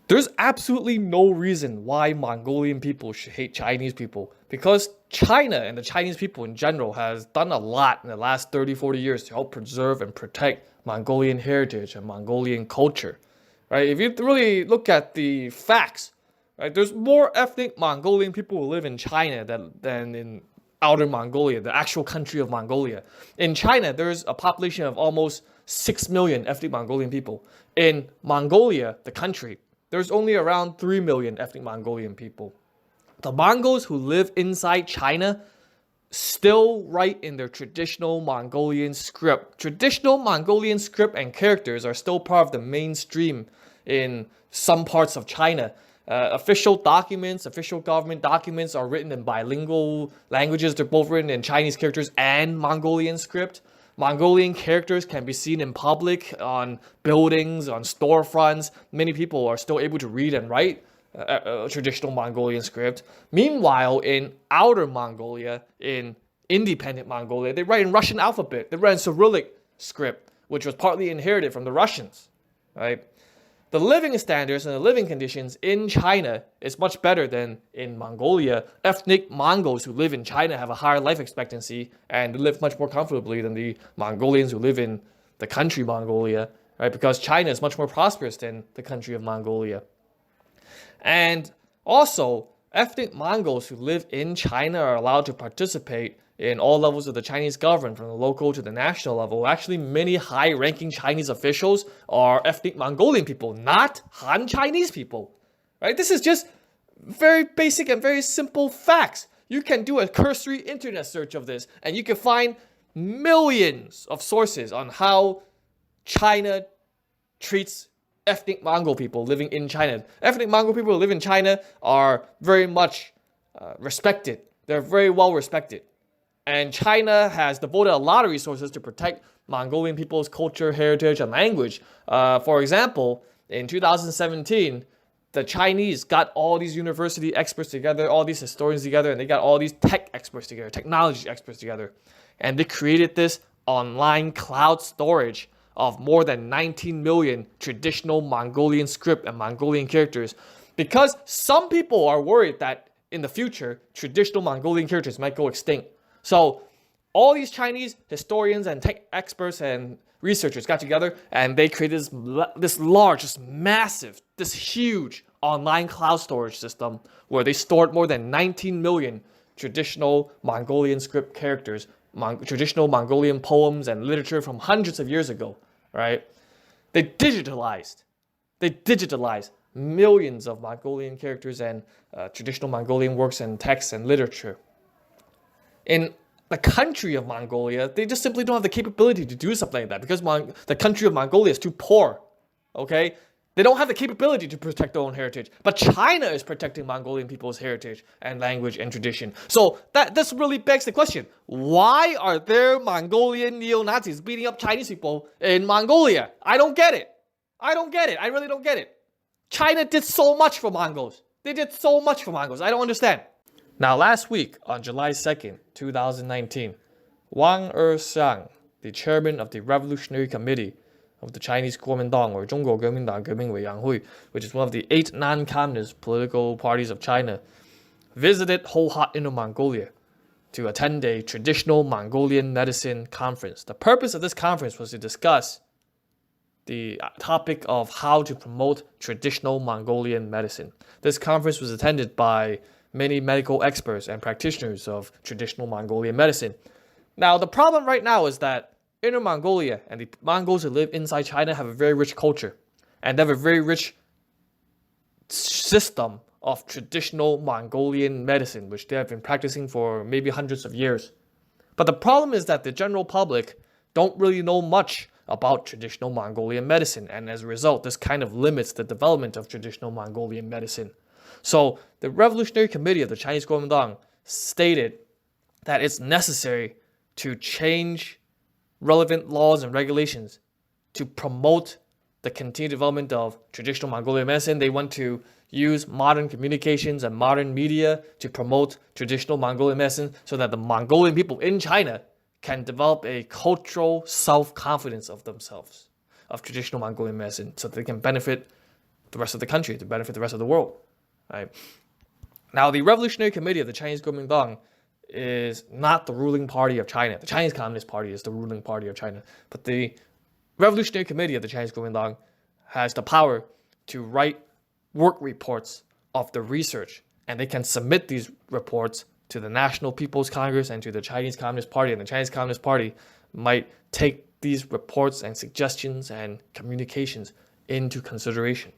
There's absolutely no reason why Mongolian people should hate Chinese people because China and the Chinese people in general has done a lot in the last 30, 40 years to help preserve and protect Mongolian heritage and Mongolian culture. Right? If you really look at the facts, right, there's more ethnic Mongolian people who live in China than in outer Mongolia, the actual country of Mongolia. In China, there's a population of almost 6 million ethnic Mongolian people. In Mongolia, the country, there's only around 3 million ethnic Mongolian people. The Mongols who live inside China still write in their traditional Mongolian script. Traditional Mongolian script and characters are still part of the mainstream in some parts of China. Official documents, official government documents are written in bilingual languages. They're both written in Chinese characters and Mongolian script. Mongolian characters can be seen in public, on buildings, on storefronts. Many people are still able to read and write traditional Mongolian script. Meanwhile, in outer Mongolia, in independent Mongolia, they write in Russian alphabet. They write in Cyrillic script, which was partly inherited from the Russians, right? The living standards and the living conditions in China is much better than in Mongolia. Ethnic Mongols who live in China have a higher life expectancy and live much more comfortably than the Mongolians who live in the country Mongolia, right? Because China is much more prosperous than the country of Mongolia. And also, ethnic Mongols who live in China are allowed to participate in all levels of the Chinese government, from the local to the national level. Actually, many high-ranking Chinese officials are ethnic Mongolian people, not Han Chinese people. Right? This is just very basic and very simple facts. You can do a cursory internet search of this, and you can find millions of sources on how China treats ethnic Mongol people living in China. Ethnic Mongol people who live in China are very much respected. They're very well respected. And China has devoted a lot of resources to protect Mongolian people's culture, heritage, and language. For example, in 2017, the Chinese got all these university experts together, all these historians together, and they got all these tech experts together, technology experts together. And they created this online cloud storage of more than 19 million traditional Mongolian script and Mongolian characters. Because some people are worried that in the future, traditional Mongolian characters might go extinct. So all these Chinese historians and tech experts and researchers got together and they created this large, this massive, this huge online cloud storage system where they stored more than 19 million traditional Mongolian script characters, traditional Mongolian poems and literature from hundreds of years ago, right? They digitalized millions of Mongolian characters and traditional Mongolian works and texts and literature. In the country of Mongolia, they just simply don't have the capability to do something like that because the country of Mongolia is too poor, okay? They don't have the capability to protect their own heritage. But China is protecting Mongolian people's heritage and language and tradition. So this really begs the question, why are there Mongolian neo-Nazis beating up Chinese people in Mongolia? I don't get it. I really don't get it. China did so much for Mongols. They did so much for Mongols. I don't understand. Now, last week, on July 2nd, 2019, Wan E Xiang, the chairman of the Revolutionary Committee of the Chinese Kuomintang, or 中国革命党革命委员会, which is one of the 8 non-communist political parties of China, visited Hohot, Inner Mongolia, to attend a traditional Mongolian medicine conference. The purpose of this conference was to discuss the topic of how to promote traditional Mongolian medicine. This conference was attended by many medical experts and practitioners of traditional Mongolian medicine. Now, the problem right now is that Inner Mongolia and the Mongols who live inside China have a very rich culture, and they have a very rich system of traditional Mongolian medicine, which they have been practicing for maybe hundreds of years. But the problem is that the general public don't really know much about traditional Mongolian medicine, and as a result, this kind of limits the development of traditional Mongolian medicine. So the Revolutionary Committee of the Chinese Kuomintang stated that it's necessary to change relevant laws and regulations to promote the continued development of traditional Mongolian medicine. They want to use modern communications and modern media to promote traditional Mongolian medicine so that the Mongolian people in China can develop a cultural self-confidence of themselves, of traditional Mongolian medicine, so that they can benefit the rest of the country, to benefit the rest of the world. Right? Now, the Revolutionary Committee of the Chinese Kuomintang is not the ruling party of China. The Chinese Communist Party is the ruling party of China. But the Revolutionary Committee of the Chinese Kuomintang has the power to write work reports of the research, and they can submit these reports to the National People's Congress and to the Chinese Communist Party, and the Chinese Communist Party might take these reports and suggestions and communications into consideration.